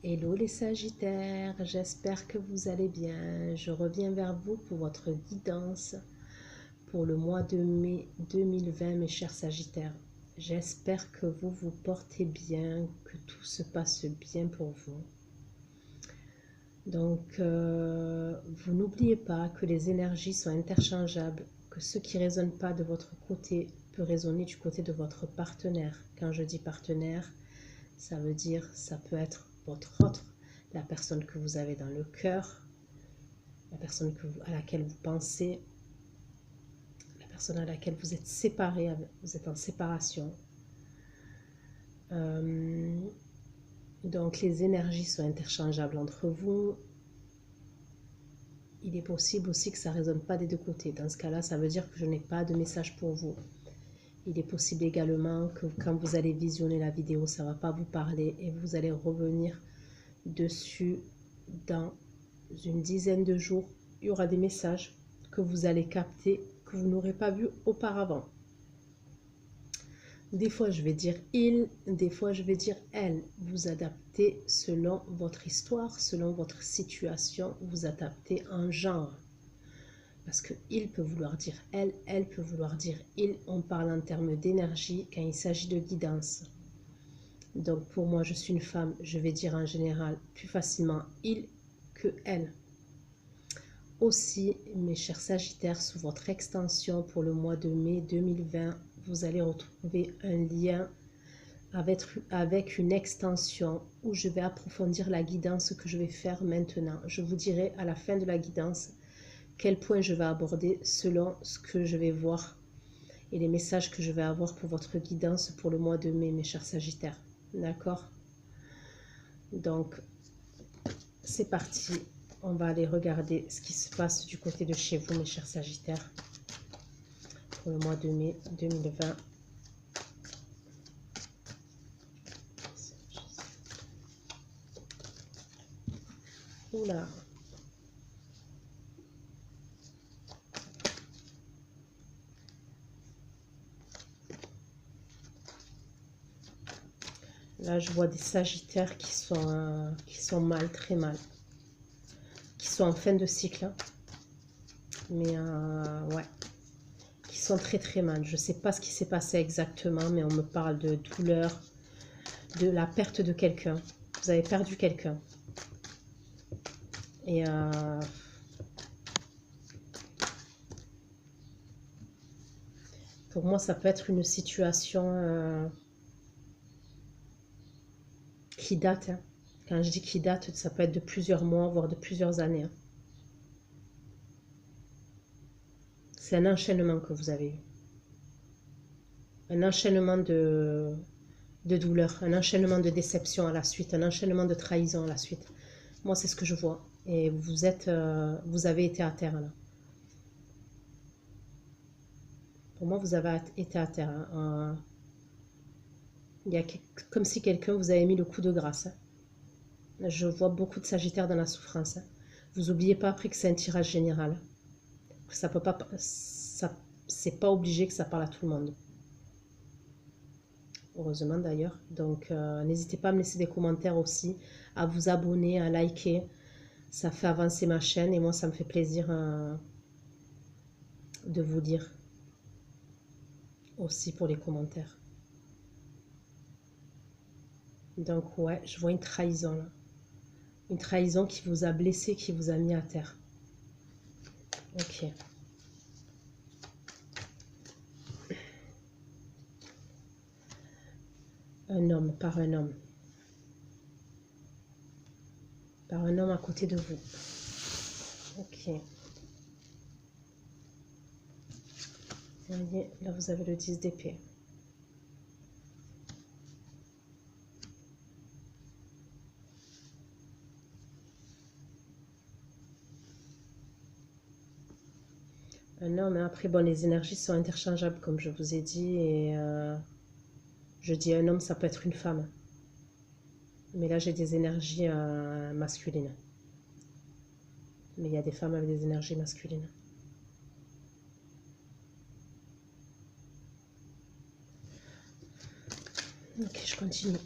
Hello les Sagittaires, j'espère que vous allez bien. Je reviens vers vous pour votre guidance pour le mois de mai 2020, mes chers Sagittaires. J'espère que vous vous portez bien, que tout se passe bien pour vous. Donc, vous n'oubliez pas que les énergies sont interchangeables, que ce qui ne résonne pas de votre côté peut résonner du côté de votre partenaire. Quand je dis partenaire, ça veut dire, ça peut être votre autre, la personne que vous avez dans le cœur, la personne à laquelle vous pensez, la personne à laquelle vous êtes séparé, vous êtes en séparation. Donc les énergies sont interchangeables entre vous. Il est possible aussi que ça ne résonne pas des deux côtés. Dans ce cas-là, ça veut dire que je n'ai pas de message pour vous. Il est possible également que quand vous allez visionner la vidéo, ça ne va pas vous parler et vous allez revenir dessus dans une dizaine de jours. Il y aura des messages que vous allez capter que vous n'aurez pas vu auparavant. Des fois, je vais dire il, des fois, je vais dire elle. Vous adaptez selon votre histoire, selon votre situation, vous adaptez en genre. Parce que il peut vouloir dire elle peut vouloir dire il. On parle en termes d'énergie quand il s'agit de guidance. Donc pour moi, je suis une femme, je vais dire en général plus facilement il que elle. Aussi, mes chers Sagittaires, sous votre extension pour le mois de mai 2020, vous allez retrouver un lien avec une extension où je vais approfondir la guidance que je vais faire maintenant. Je vous dirai à la fin de la guidance quel point je vais aborder selon ce que je vais voir et les messages que je vais avoir pour votre guidance pour le mois de mai, mes chers Sagittaires. D'accord? Donc, c'est parti. On va aller regarder ce qui se passe du côté de chez vous, mes chers Sagittaires, pour le mois de mai 2020. Oula. Là, je vois des Sagittaires qui sont mal, très mal. Qui sont en fin de cycle. Hein. Mais ouais. Qui sont très très mal. Je ne sais pas ce qui s'est passé exactement, mais on me parle de douleur, de la perte de quelqu'un. Vous avez perdu quelqu'un. Et pour moi, ça peut être une situation qui date. Hein. Quand je dis qui date, ça peut être de plusieurs mois, voire de plusieurs années. Hein. C'est un enchaînement que vous avez eu. Un enchaînement de douleur, un enchaînement de déception à la suite, un enchaînement de trahison à la suite. Moi, c'est ce que je vois. Et vous avez été à terre là. Pour moi, vous avez été à terre. Hein. Il y a comme si quelqu'un vous avait mis le coup de grâce. Hein. Je vois beaucoup de Sagittaires dans la souffrance. Hein. Vous n'oubliez pas après que c'est un tirage général. Ça peut pas, c'est pas obligé que ça parle à tout le monde. Heureusement d'ailleurs. Donc n'hésitez pas à me laisser des commentaires aussi, à vous abonner, à liker. Ça fait avancer ma chaîne et moi ça me fait plaisir de vous lire aussi pour les commentaires. Donc ouais, je vois une trahison là. Une trahison qui vous a blessé, qui vous a mis à terre. Ok. Un homme, par un homme. Par un homme à côté de vous. Ok. Vous voyez, là vous avez le 10 d'épée. Un homme, après, bon, les énergies sont interchangeables, comme je vous ai dit, et je dis un homme, ça peut être une femme. Mais là, j'ai des énergies masculines. Mais il y a des femmes avec des énergies masculines. Ok, je continue.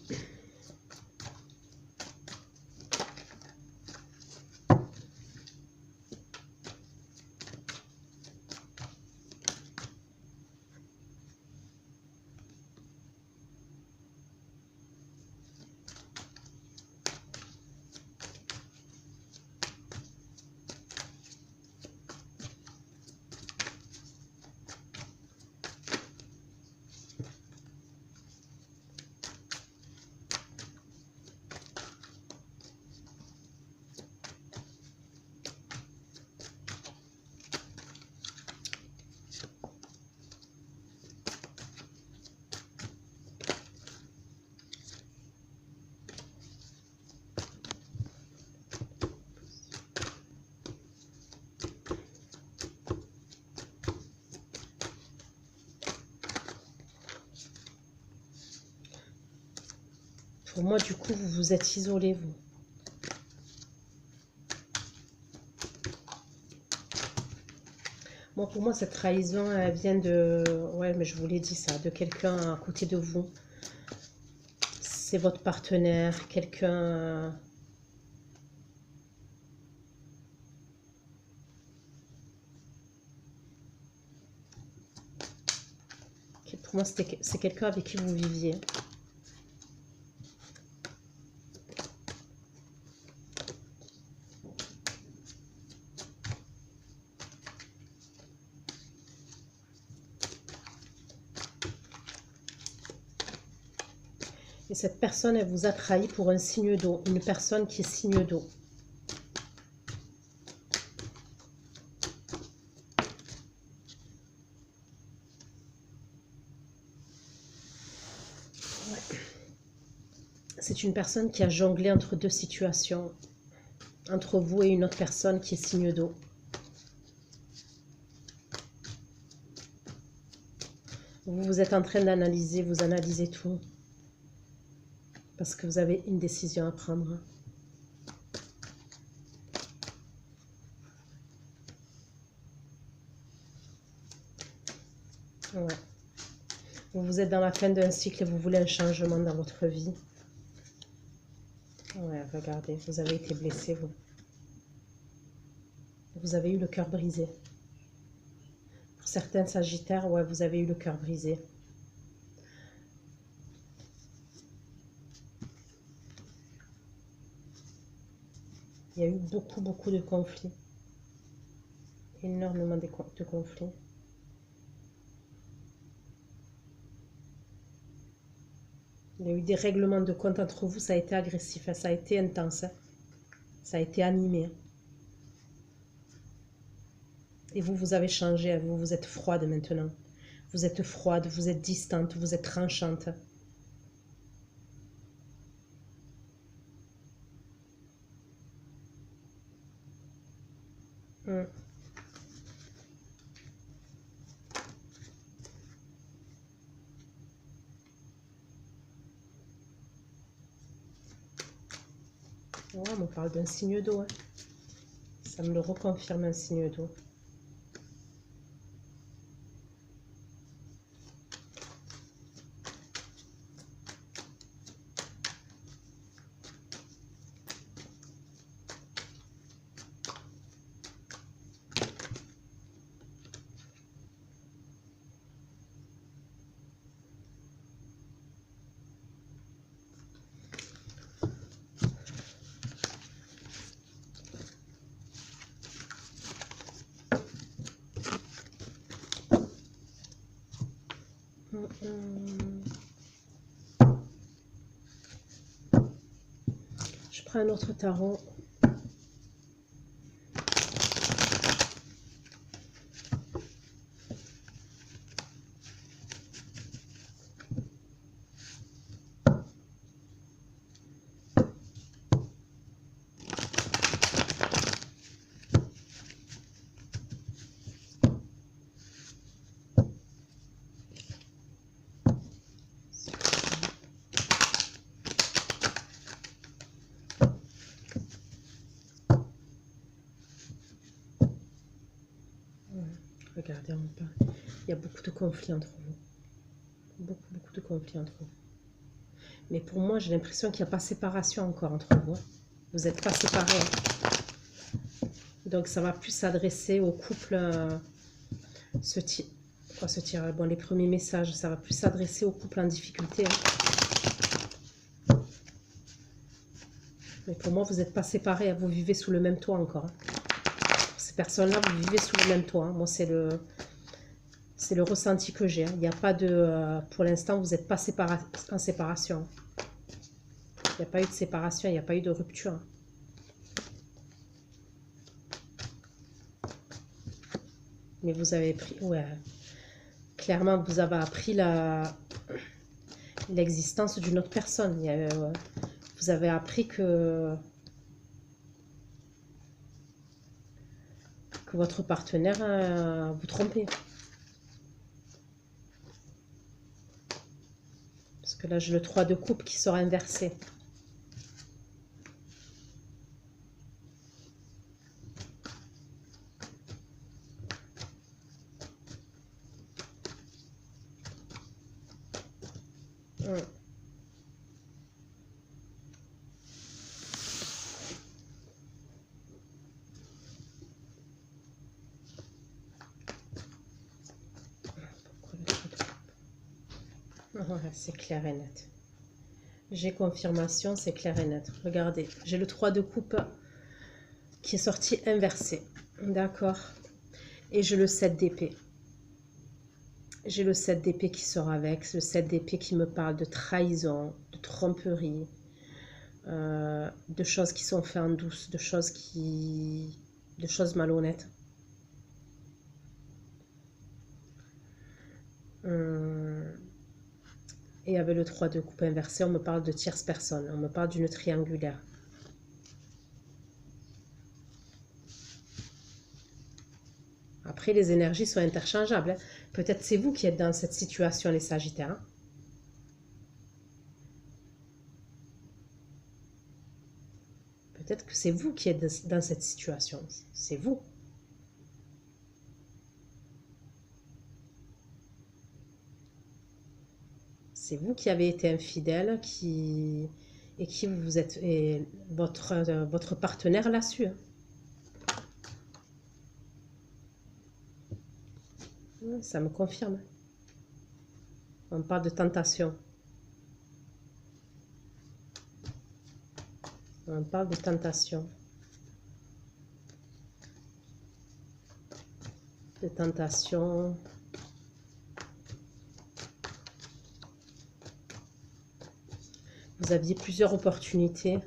Pour moi, du coup, vous vous êtes isolé, vous. Moi, pour moi, cette trahison, elle vient de... Ouais, mais je vous l'ai dit ça, de quelqu'un à côté de vous. C'est votre partenaire, quelqu'un... Pour moi, c'est quelqu'un avec qui vous viviez. Et cette personne, elle vous a trahi pour un signe d'eau. Une personne qui est signe d'eau. Ouais. C'est une personne qui a jonglé entre deux situations. Entre vous et une autre personne qui est signe d'eau. Vous êtes en train d'analyser, vous analysez tout. Parce que vous avez une décision à prendre. Ouais. Vous êtes dans la fin d'un cycle et vous voulez un changement dans votre vie. Ouais, regardez, vous avez été blessé, vous. Vous avez eu le cœur brisé. Pour certains Sagittaires, ouais, vous avez eu le cœur brisé. Il y a eu beaucoup de conflits. Énormément de conflits. Il y a eu des règlements de compte entre vous, ça a été agressif, ça a été intense. Ça a été animé. Et vous, vous avez changé, vous êtes froide maintenant. Vous êtes froide, vous êtes distante, vous êtes tranchante. Ouais, on me parle d'un signe d'eau. Hein. Ça me le reconfirme, un signe d'eau. Je prends un autre tarot. Regardez, il y a beaucoup de conflits entre vous. Beaucoup de conflits entre vous. Mais pour moi, j'ai l'impression qu'il n'y a pas séparation encore entre vous. Vous n'êtes pas séparés. Donc, ça va plus s'adresser au couple. Bon, les premiers messages, ça va plus s'adresser au couple en difficulté. Mais pour moi, vous n'êtes pas séparés. Vous vivez sous le même toit encore. Ces personnes-là, vous vivez sous le même toit. Moi, c'est le ressenti que j'ai. Il n'y a pas de... pour l'instant, vous n'êtes pas en séparation. Il n'y a pas eu de séparation, il n'y a pas eu de rupture. Mais vous avez pris... Ouais. Clairement, vous avez appris l'existence d'une autre personne. Vous avez appris que votre partenaire vous trompait. Parce que là, j'ai le 3 de coupe qui sera inversé. Voilà, c'est clair et net. J'ai confirmation, c'est clair et net. Regardez, j'ai le 3 de coupe qui est sorti inversé. D'accord. Et j'ai le 7 d'épée. J'ai le 7 d'épée qui sort avec. Le 7 d'épée qui me parle de trahison, de tromperie, de choses qui sont faites en douce, de choses malhonnêtes. Et avec le 3 de coupe inversé, on me parle de tierce personne. On me parle d'une triangulaire. Après, les énergies sont interchangeables. Hein. Peut-être c'est vous qui êtes dans cette situation, les Sagittaires. Hein. Peut-être que c'est vous qui êtes dans cette situation. C'est vous. C'est vous qui avez été infidèle, et qui vous êtes, et votre partenaire l'a su. Hein. Ça me confirme. On parle de tentation. On parle de tentation. De tentation. Vous aviez plusieurs opportunités.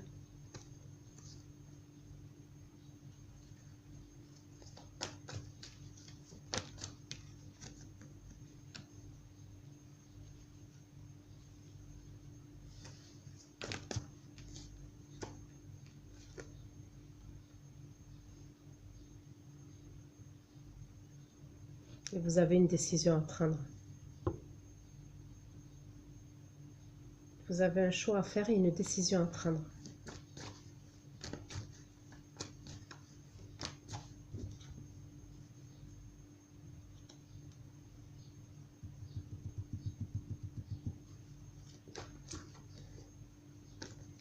Et vous avez une décision à prendre. Vous avez un choix à faire et une décision à prendre.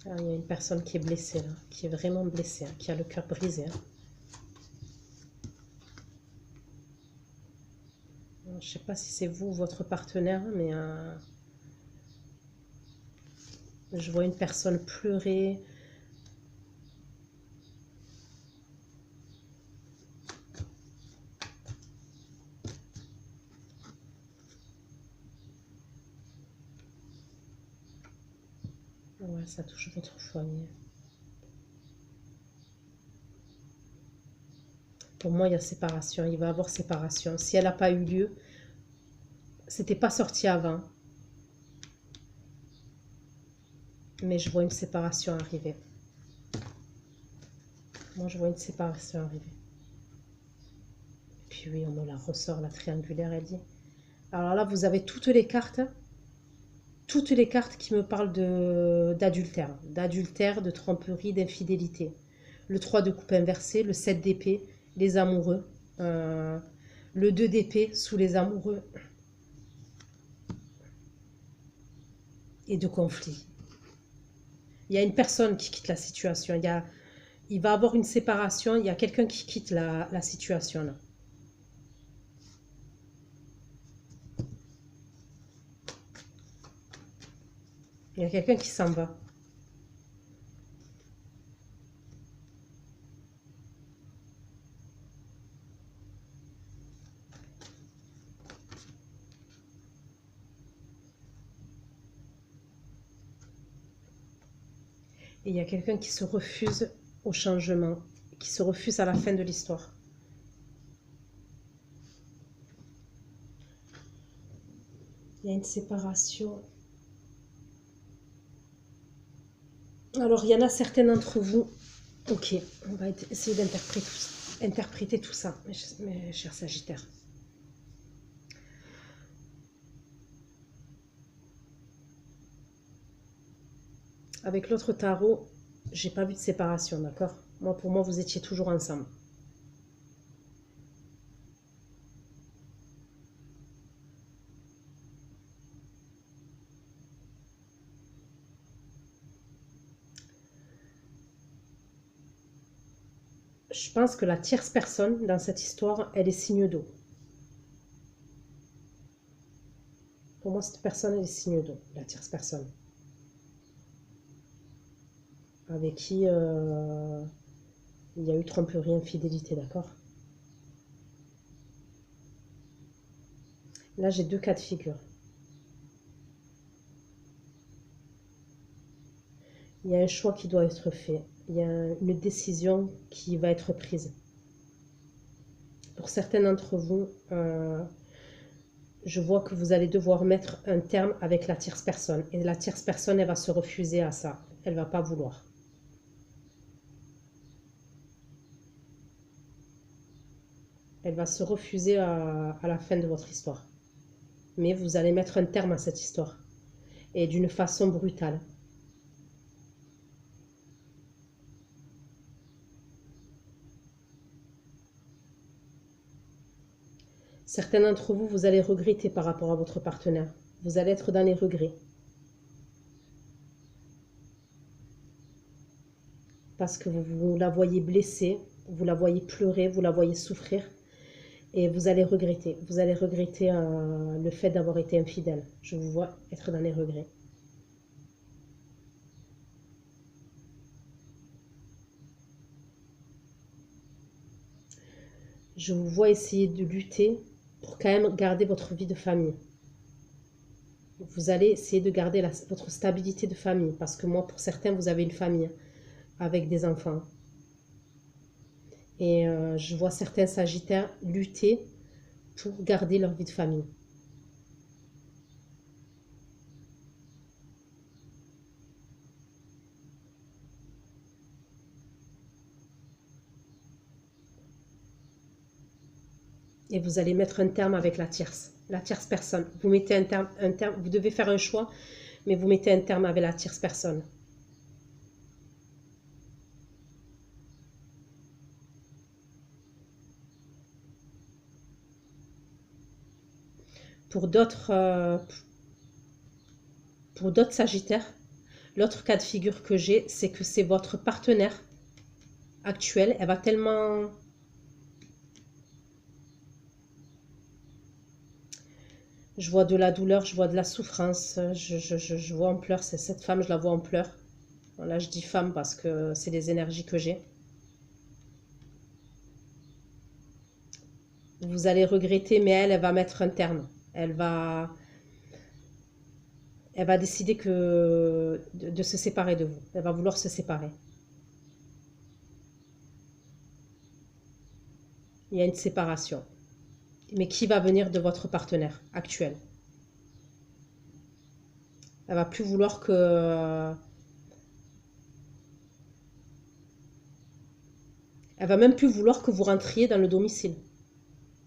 Alors, il y a une personne qui est blessée, là, qui est vraiment blessée, hein, qui a le cœur brisé. Hein. Je ne sais pas si c'est vous ou votre partenaire, mais je vois une personne pleurer. Ouais, ça touche votre foyer. Pour moi, il y a séparation. Il va y avoir séparation. Si elle n'a pas eu lieu, c'était pas sorti avant. Mais je vois une séparation arriver. Moi, je vois une séparation arriver. Et puis oui, on me la ressort, la triangulaire, elle dit. Alors là, vous avez toutes les cartes. Toutes les cartes qui me parlent d'adultère. D'adultère, de tromperie, d'infidélité. Le 3 de coupe inversé, le 7 d'épée, les amoureux. Le 2 d'épée sous les amoureux. Et de conflit. Il y a une personne qui quitte la situation. Il va y avoir une séparation. Il y a quelqu'un qui quitte la situation là. Il y a quelqu'un qui s'en va. Et il y a quelqu'un qui se refuse au changement, qui se refuse à la fin de l'histoire. Il y a une séparation. Alors, il y en a certains d'entre vous. Ok, on va essayer d'interpréter tout ça, mes chers Sagittaires. Avec l'autre tarot, j'ai pas vu de séparation, d'accord? Moi, pour moi, vous étiez toujours ensemble. Je pense que la tierce personne dans cette histoire, elle est signe d'eau. Pour moi, cette personne, elle est signe d'eau, la tierce personne. Avec qui il y a eu tromperie, infidélité, d'accord? Là, j'ai deux cas de figure. Il y a un choix qui doit être fait. Il y a une décision qui va être prise. Pour certains d'entre vous, je vois que vous allez devoir mettre un terme avec la tierce personne. Et la tierce personne, elle va se refuser à ça. Elle ne va pas vouloir. Elle va se refuser à la fin de votre histoire. Mais vous allez mettre un terme à cette histoire. Et d'une façon brutale. Certains d'entre vous, vous allez regretter par rapport à votre partenaire. Vous allez être dans les regrets. Parce que vous la voyez blessée, vous la voyez pleurer, vous la voyez souffrir. Et vous allez regretter. Vous allez regretter le fait d'avoir été infidèle. Je vous vois être dans les regrets. Je vous vois essayer de lutter pour quand même garder votre vie de famille. Vous allez essayer de garder votre stabilité de famille. Parce que moi, pour certains, vous avez une famille avec des enfants. Et je vois certains Sagittaires lutter pour garder leur vie de famille. Et vous allez mettre un terme avec la tierce personne. Vous mettez un terme, vous devez faire un choix, mais vous mettez un terme avec la tierce personne. Pour d'autres Sagittaires, l'autre cas de figure que j'ai, c'est que c'est votre partenaire actuel. Elle va tellement... Je vois de la douleur, je vois de la souffrance, je vois en pleurs. C'est cette femme, je la vois en pleurs. Là, je dis femme parce que c'est les énergies que j'ai. Vous allez regretter, mais elle va mettre un terme. Elle va décider de se séparer de vous. Elle va vouloir se séparer. Il y a une séparation. Mais qui va venir de votre partenaire actuel? Elle va plus vouloir que... Elle va même plus vouloir que vous rentriez dans le domicile.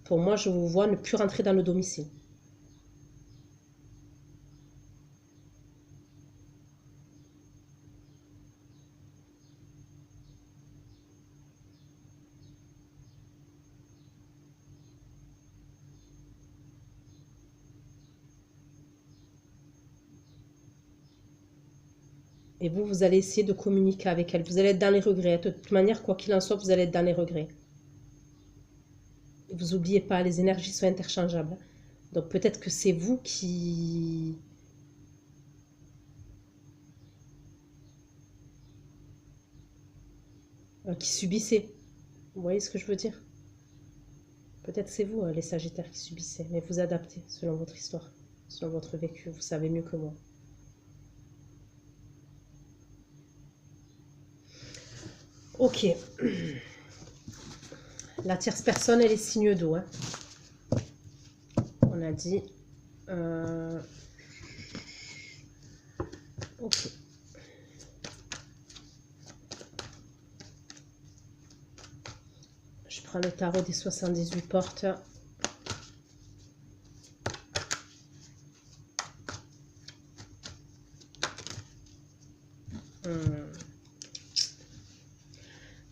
Pour moi, je vous vois ne plus rentrer dans le domicile. Et vous, vous allez essayer de communiquer avec elle. Vous allez être dans les regrets. De toute manière, quoi qu'il en soit, vous allez être dans les regrets. Et vous n'oubliez pas, les énergies sont interchangeables. Donc peut-être que c'est vous qui subissez. Vous voyez ce que je veux dire? Peut-être c'est vous, les Sagittaires, qui subissez. Mais vous adaptez selon votre histoire, selon votre vécu. Vous savez mieux que moi. Ok. La tierce personne, elle est signe d'eau. Hein. On a dit. Ok. Je prends le tarot des 78 portes.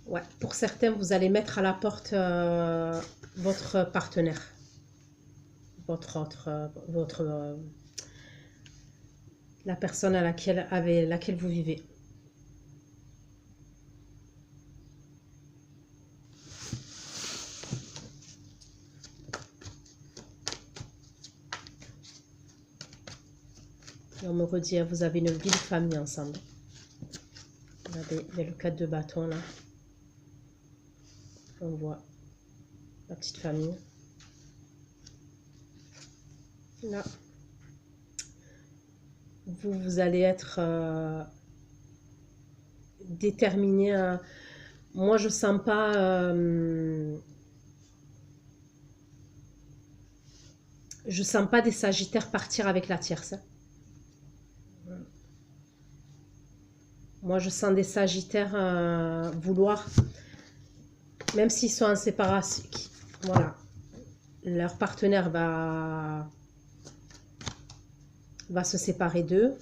Ouais, pour certains, vous allez mettre à la porte votre partenaire, la personne avec laquelle vous vivez. Et on me redit, vous avez une vie de famille ensemble. Regardez, il y a le 4 de bâton là. On voit la petite famille. Là. Vous allez être déterminé à... Moi, je sens pas... je sens pas des Sagittaires partir avec la tierce. Moi, je sens des Sagittaires vouloir, même s'ils sont en séparation, voilà, leur partenaire va se séparer d'eux,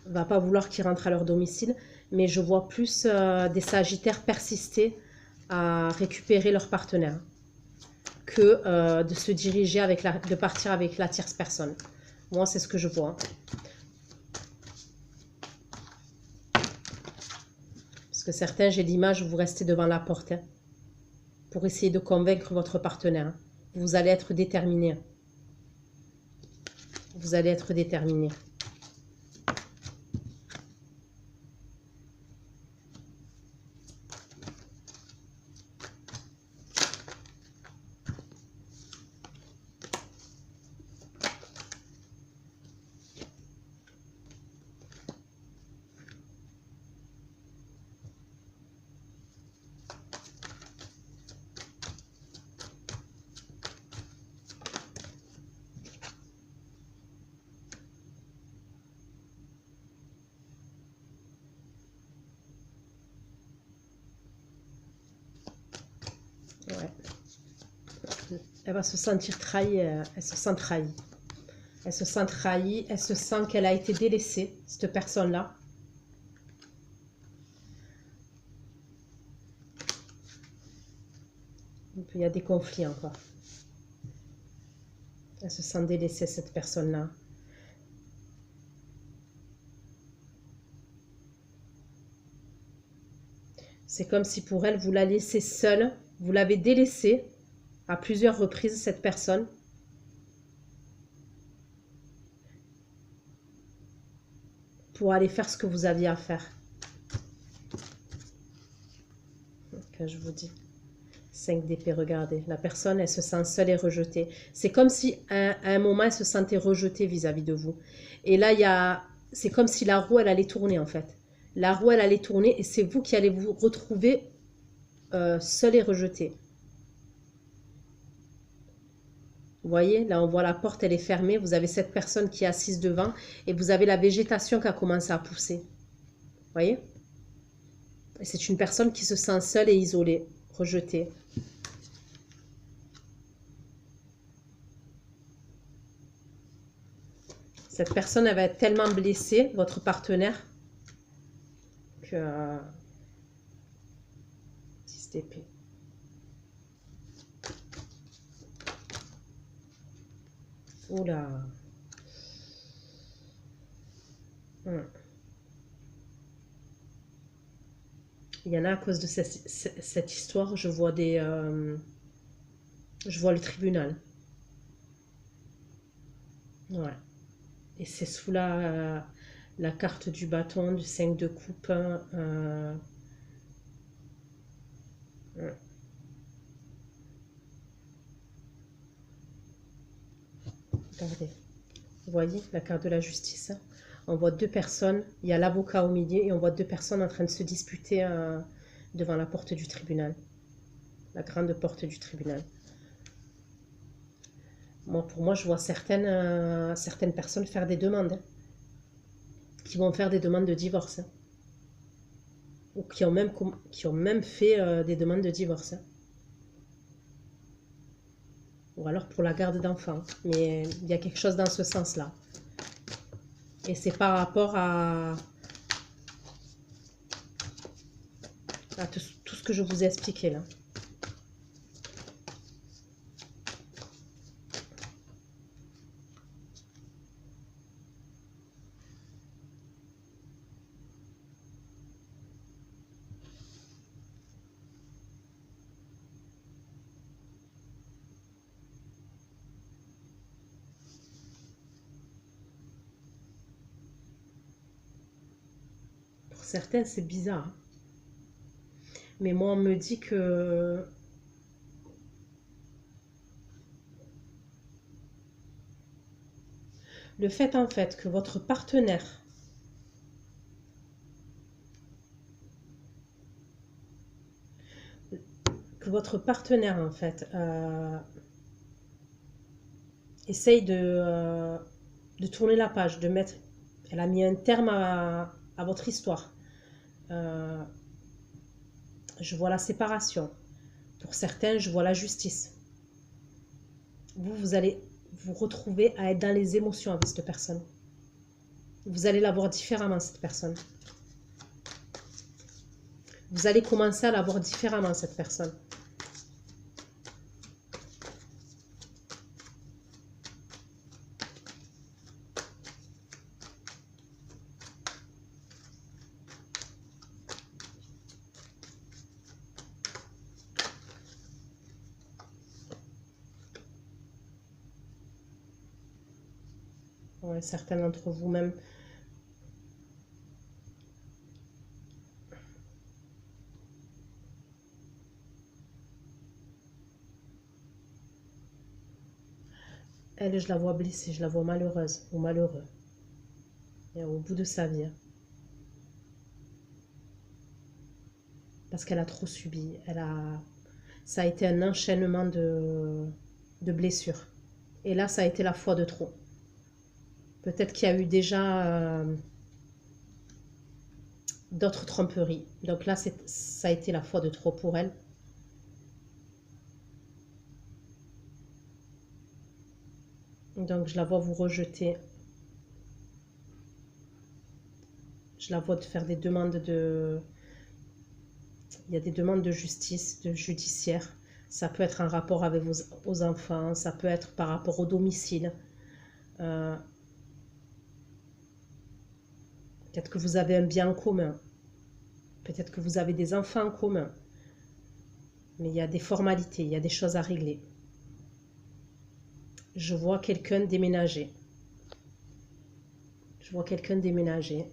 va pas vouloir qu'ils rentrent à leur domicile, mais je vois plus des Sagittaires persister à récupérer leur partenaire que de se diriger de partir avec la tierce personne. Moi, c'est ce que je vois. Parce que certains, j'ai l'image où vous restez devant la porte pour essayer de convaincre votre partenaire. Vous allez être déterminé. Vous allez être déterminé. Ouais. Elle va se sentir trahie, elle se sent trahie. Elle se sent trahie, elle se sent qu'elle a été délaissée, cette personne-là. Il y a des conflits encore. Elle se sent délaissée, cette personne-là. C'est comme si pour elle, vous la laissez seule. Vous l'avez délaissée à plusieurs reprises, cette personne. Pour aller faire ce que vous aviez à faire. Que je vous dis. 5 d'épée, regardez. La personne, elle se sent seule et rejetée. C'est comme si à un moment, elle se sentait rejetée vis-à-vis de vous. Et là, c'est comme si la roue, elle allait tourner en fait. La roue, elle allait tourner et c'est vous qui allez vous retrouver seul et rejeté. Vous voyez, là on voit la porte, elle est fermée. Vous avez cette personne qui est assise devant et vous avez la végétation qui a commencé à pousser. Vous voyez? Et c'est une personne qui se sent seule et isolée, rejetée. Cette personne, elle va être tellement blessée, votre partenaire, que... 10 d'épée. Oula. Il y en a à cause de cette histoire, je vois je vois le tribunal. Ouais. Et c'est sous la carte du bâton, du 5 de coupe. Regardez. Vous voyez la carte de la justice. On voit deux personnes. Il y a l'avocat au milieu et on voit deux personnes en train de se disputer devant la porte du tribunal. La grande porte du tribunal. Moi, pour moi, je vois certaines personnes faire des demandes. Qui vont faire des demandes de divorce. Ou qui ont même fait des demandes de divorce. Ou alors pour la garde d'enfants. Mais il y a quelque chose dans ce sens-là. Et c'est par rapport à à tout ce que je vous ai expliqué là. Pour certains, c'est bizarre, hein. Mais moi, on me dit que le fait en fait que votre partenaire en fait essaye de tourner la page, de mettre, elle a mis un terme à votre histoire. Je vois la séparation. Pour certains, je vois la justice. Vous allez vous retrouver à être dans les émotions avec cette personne. Vous allez la voir différemment, cette personne. Vous allez commencer à la voir différemment, cette personne. Ouais, certains d'entre vous même. Elle, je la vois blessée, je la vois malheureuse ou malheureux. Et au bout de sa vie. Parce qu'elle a trop subi. Ça a été un enchaînement de blessures. Et là, ça a été la fois de trop. Peut-être qu'il y a eu déjà d'autres tromperies. Donc là, ça a été la fois de trop pour elle. Donc je la vois vous rejeter. Je la vois de faire des demandes de... Il y a des demandes de justice, de judiciaire. Ça peut être en rapport avec vos enfants, ça peut être par rapport au domicile. Peut-être que vous avez un bien en commun. Peut-être que vous avez des enfants en commun. Mais il y a des formalités, il y a des choses à régler. Je vois quelqu'un déménager. Je vois quelqu'un déménager.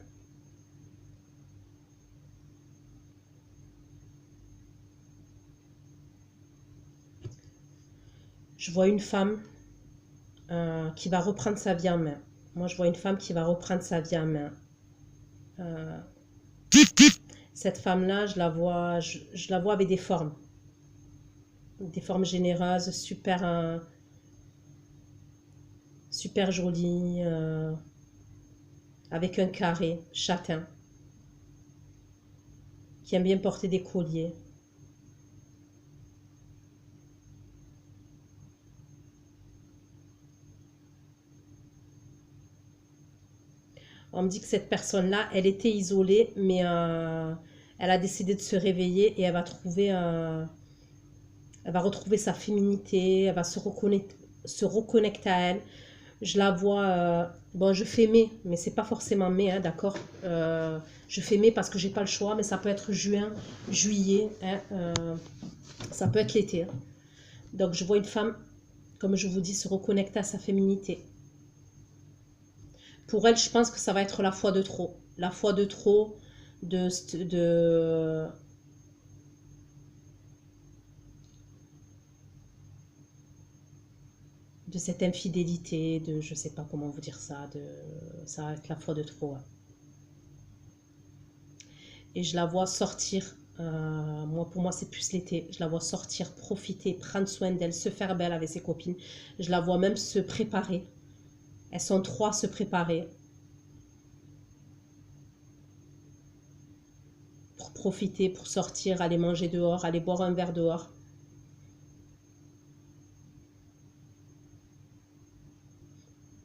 Je vois une femme qui va reprendre sa vie en main. Moi, je vois une femme qui va reprendre sa vie en main. Cette femme-là, je la vois avec des formes généreuses, super jolies, avec un carré châtain, qui aime bien porter des colliers. On me dit que cette personne-là, elle était isolée, mais elle a décidé de se réveiller et elle va retrouver sa féminité, elle va se reconnecter à elle. Je la vois, bon, je fais mai, mais c'est pas forcément mai, hein, d'accord. Je fais mai parce que j'ai pas le choix, mais ça peut être juin, juillet, hein, ça peut être l'été, hein. Donc je vois une femme, comme je vous dis, se reconnecter à sa féminité. Pour elle, je pense que ça va être la fois de trop. La fois de trop de cette infidélité, de je sais pas comment vous dire ça, ça va être la fois de trop, hein. Et je la vois sortir, pour moi c'est plus l'été, je la vois sortir, profiter, prendre soin d'elle, se faire belle avec ses copines. Je la vois même se préparer. Elles sont trois à se préparer pour profiter, pour sortir, aller manger dehors, aller boire un verre dehors.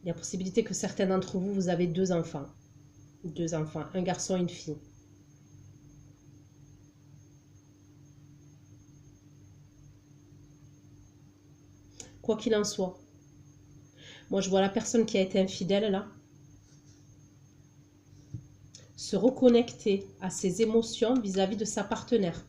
Il y a possibilité que certains d'entre vous, vous avez deux enfants. Deux enfants, un garçon et une fille. Quoi qu'il en soit. Moi, je vois la personne qui a été infidèle, là, se reconnecter à ses émotions vis-à-vis de sa partenaire.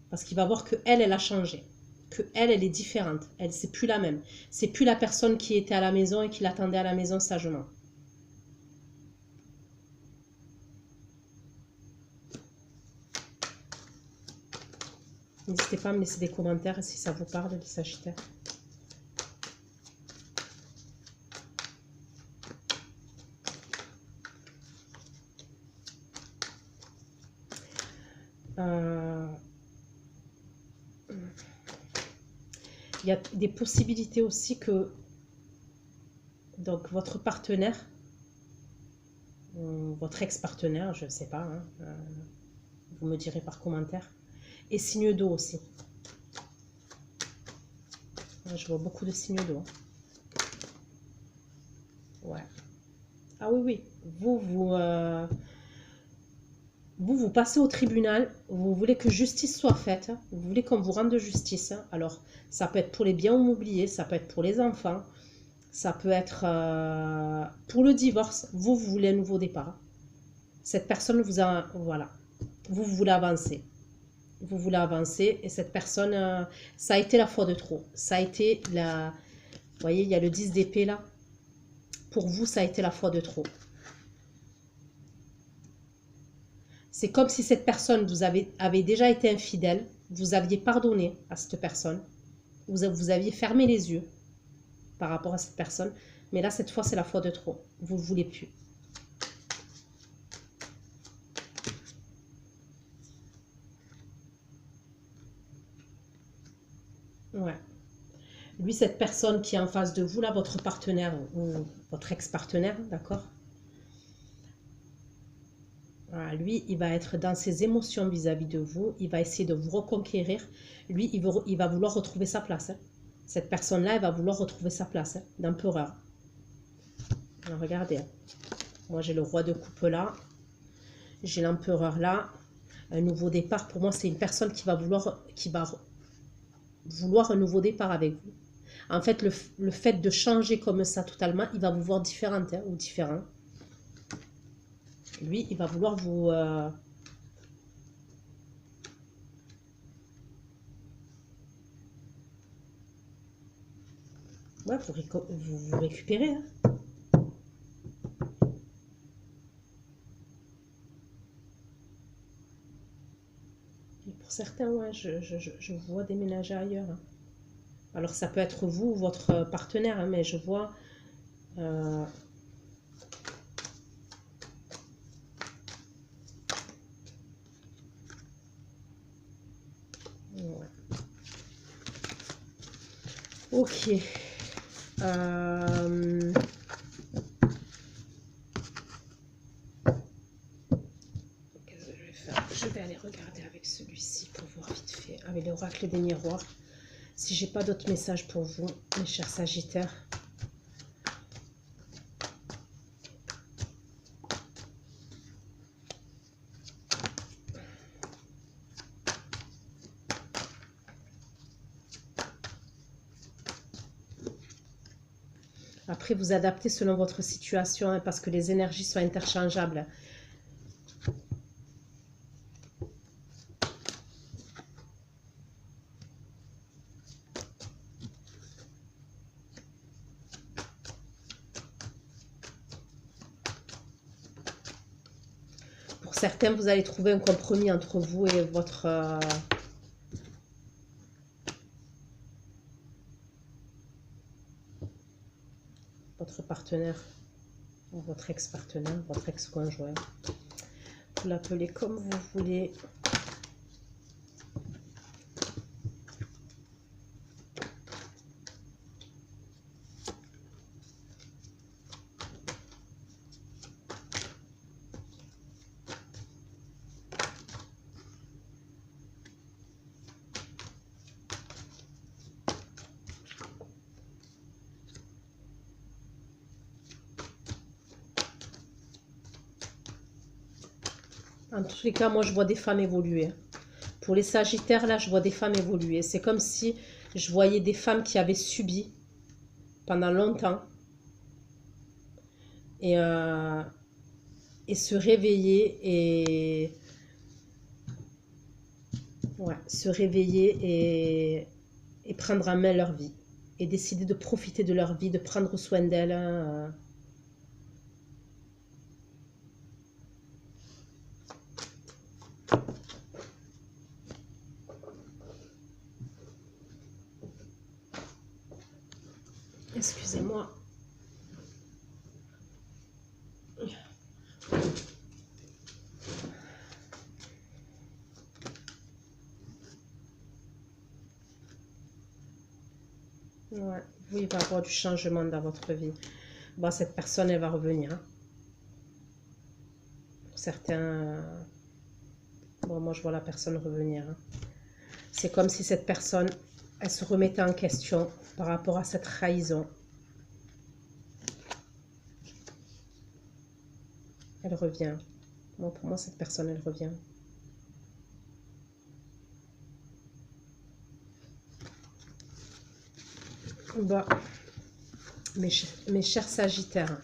Parce qu'il va voir que elle a changé. Que elle est différente. Elle, c'est plus la même. C'est plus la personne qui était à la maison et qui l'attendait à la maison sagement. N'hésitez pas à me laisser des commentaires si ça vous parle, les Sagittaires. Il y a des possibilités aussi que donc votre partenaire, votre ex-partenaire, je ne sais pas, hein, vous me direz par commentaire, et signe d'eau aussi. Je vois beaucoup de signes d'eau. Ouais. Ah oui, oui. Vous passez au tribunal, vous voulez que justice soit faite, vous voulez qu'on vous rende justice. Alors, ça peut être pour les biens immobiliers, ça peut être pour les enfants, ça peut être pour le divorce. Vous voulez un nouveau départ. Cette personne vous a... Voilà. Vous voulez avancer. Vous voulez avancer et cette personne, ça a été la fois de trop. Ça a été la... Vous voyez, il y a le 10 d'épée là. Pour vous, ça a été la fois de trop. C'est comme si cette personne vous avait déjà été infidèle, vous aviez pardonné à cette personne, vous aviez fermé les yeux par rapport à cette personne, mais là, cette fois, c'est la fois de trop. Vous ne voulez plus. Ouais. Lui, cette personne qui est en face de vous, là, votre partenaire ou votre ex-partenaire, d'accord? Voilà, lui, il va être dans ses émotions vis-à-vis de vous. Il va essayer de vous reconquérir. Lui, il va vouloir retrouver sa place. Hein. Cette personne-là, elle va vouloir retrouver sa place hein, d'empereur. Alors, regardez. Hein. Moi, j'ai le roi de coupe là. J'ai l'empereur là. Un nouveau départ. Pour moi, c'est une personne qui va vouloir un nouveau départ avec vous. En fait, le fait de changer comme ça totalement, il va vous voir différente hein, ou différent. Lui, il va vouloir vous... Ouais, vous récupérez. Hein. Et pour certains, ouais, je vois déménager ailleurs. Hein. Alors, ça peut être vous ou votre partenaire, hein, mais je vois... Ouais. Ok. Je vais aller regarder avec celui-ci pour voir vite fait, avec l'oracle des miroirs. Si j'ai pas d'autres messages pour vous, mes chers Sagittaires. Après, vous adaptez selon votre situation, hein, parce que les énergies sont interchangeables. Pour certains, vous allez trouver un compromis entre vous et votre partenaire, ou votre ex-partenaire, votre ex-conjoint. Vous l'appelez comme vous voulez. En tous les cas, moi, je vois des femmes évoluer. Pour les Sagittaires, là, je vois des femmes évoluer. C'est comme si je voyais des femmes qui avaient subi pendant longtemps et se réveiller et prendre en main leur vie et décider de profiter de leur vie, de prendre soin d'elles. Excusez-moi. Ouais, oui, il va y avoir du changement dans votre vie. Bon, cette personne, elle va revenir. Hein. Pour certains... Bon, moi, je vois la personne revenir. Hein. C'est comme si cette personne, elle se remettait en question par rapport à cette trahison. Elle revient. Bon, pour moi, cette personne, elle revient. Bon, mes chers Sagittaires,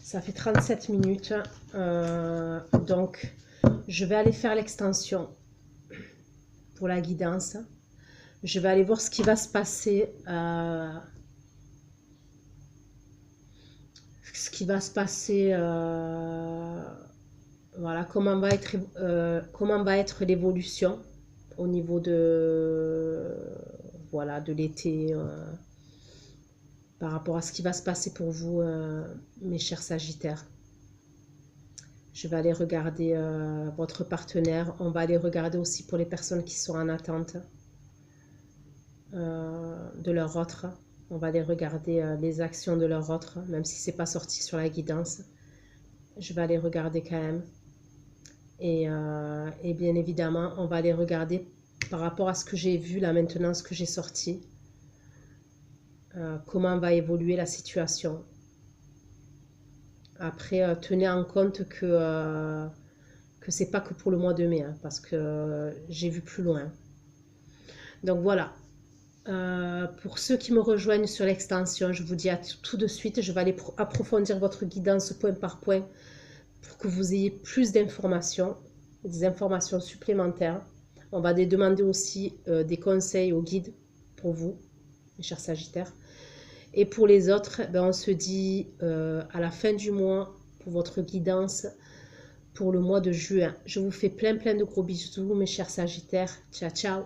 ça fait 37 minutes. Donc, je vais aller faire l'extension pour la guidance. Je vais aller voir ce qui va se passer. Voilà, comment va être l'évolution au niveau de, voilà, de l'été, par rapport à ce qui va se passer pour vous, mes chers Sagittaires. Je vais aller regarder votre partenaire. On va aller regarder aussi pour les personnes qui sont en attente de leur autre. On va aller regarder les actions de leur autre, même si c'est pas sorti sur la guidance. Je vais aller regarder quand même. Et bien évidemment, on va aller regarder par rapport à ce que j'ai vu là maintenant, ce que j'ai sorti. Comment va évoluer la situation. Après, tenez en compte que c'est pas que pour le mois de mai, hein, parce que j'ai vu plus loin. Donc voilà. Pour ceux qui me rejoignent sur l'extension, je vous dis à tout de suite, je vais aller approfondir votre guidance point par point pour que vous ayez plus d'informations, des informations supplémentaires. On va demander aussi des conseils au guide pour vous, mes chers Sagittaires. Et pour les autres, ben on se dit à la fin du mois pour votre guidance pour le mois de juin. Je vous fais plein de gros bisous, mes chers Sagittaires. Ciao, ciao.